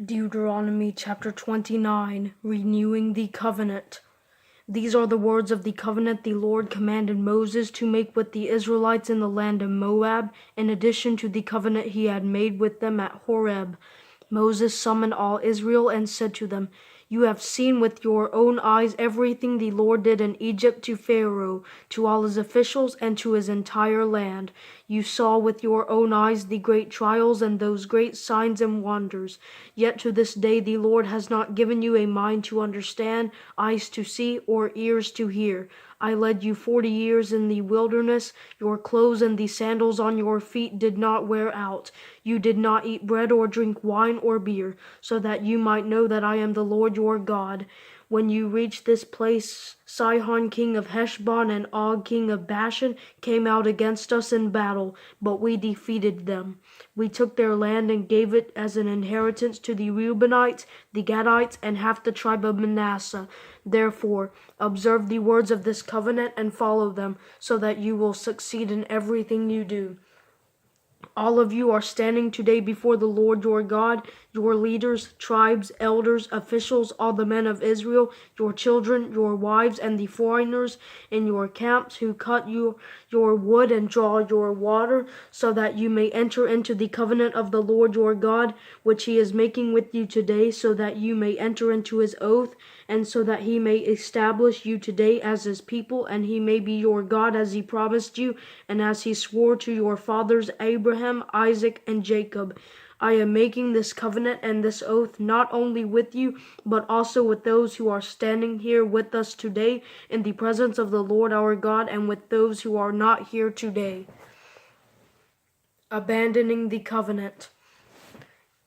Deuteronomy Chapter 29, Renewing the Covenant. These are the words of the covenant the Lord commanded Moses to make with the Israelites in the land of Moab, in addition to the covenant he had made with them at Horeb. Moses summoned all Israel and said to them, "You have seen with your own eyes everything the Lord did in Egypt to Pharaoh, to all his officials, and to his entire land. You saw with your own eyes the great trials and those great signs and wonders. Yet to this day the Lord has not given you a mind to understand, eyes to see, or ears to hear. I led you 40 years in the wilderness. Your clothes and the sandals on your feet did not wear out. You did not eat bread or drink wine or beer, so that you might know that I am the Lord your God. When you reached this place, Sihon king of Heshbon and Og king of Bashan came out against us in battle, but we defeated them. We took their land and gave it as an inheritance to the Reubenites, the Gadites, and half the tribe of Manasseh. Therefore, observe the words of this covenant and follow them, so that you will succeed in everything you do. All of you are standing today before the Lord your God, your leaders, tribes, elders, officials, all the men of Israel, your children, your wives, and the foreigners in your camps who cut your wood and draw your water, so that you may enter into the covenant of the Lord your God, which he is making with you today, so that you may enter into his oath, and so that he may establish you today as his people, and he may be your God as he promised you, and as he swore to your fathers Abraham, Isaac, and Jacob. I am making this covenant and this oath not only with you, but also with those who are standing here with us today in the presence of the Lord our God, and with those who are not here today." Abandoning the covenant.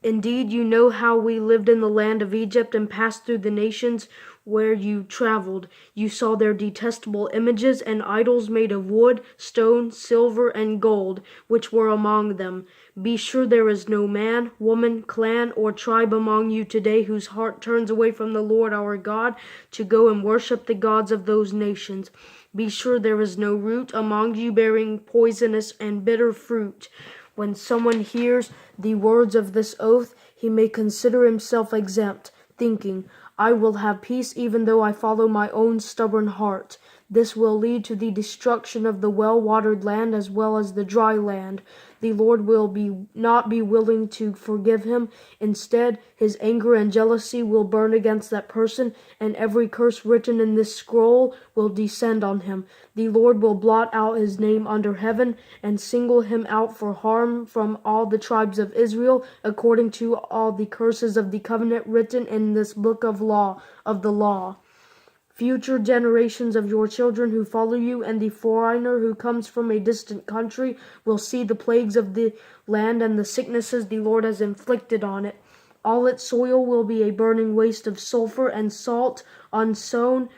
Indeed, you know how we lived in the land of Egypt and passed through the nations where you traveled. You saw their detestable images and idols made of wood, stone, silver, and gold, which were among them. Be sure there is no man, woman, clan, or tribe among you today whose heart turns away from the Lord our God to go and worship the gods of those nations. Be sure there is no root among you bearing poisonous and bitter fruit. When someone hears the words of this oath, he may consider himself exempt, thinking, "I will have peace even though I follow my own stubborn heart." This will lead to the destruction of the well-watered land as well as the dry land. The Lord will not be willing to forgive him. Instead, his anger and jealousy will burn against that person, and every curse written in this scroll will descend on him. The Lord will blot out his name under heaven and single him out for harm from all the tribes of Israel, according to all the curses of the covenant written in this book of the law. Future generations of your children who follow you and the foreigner who comes from a distant country will see the plagues of the land and the sicknesses the Lord has inflicted on it. All its soil will be a burning waste of sulfur and salt, unsown,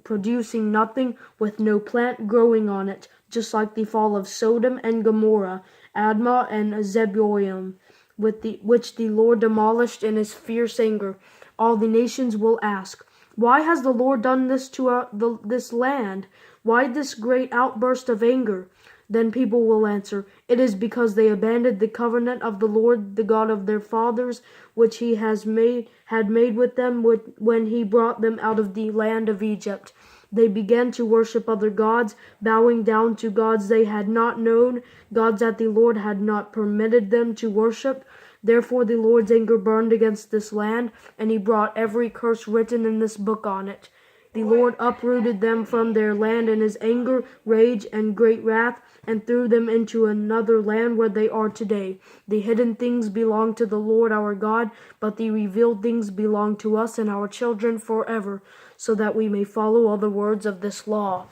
producing nothing, with no plant growing on it, just like the fall of Sodom and Gomorrah, Admah and Zeboim, which the Lord demolished in his fierce anger. All the nations will ask, "Why has the Lord done this to this land? Why this great outburst of anger?" Then people will answer, "It is because they abandoned the covenant of the Lord, the God of their fathers, which he had made with them when he brought them out of the land of Egypt. They began to worship other gods, bowing down to gods they had not known, gods that the Lord had not permitted them to worship. Therefore the Lord's anger burned against this land, and he brought every curse written in this book on it. The Lord uprooted them from their land in his anger, rage, and great wrath, and threw them into another land where they are today. The hidden things belong to the Lord our God, but the revealed things belong to us and our children forever, so that we may follow all the words of this law."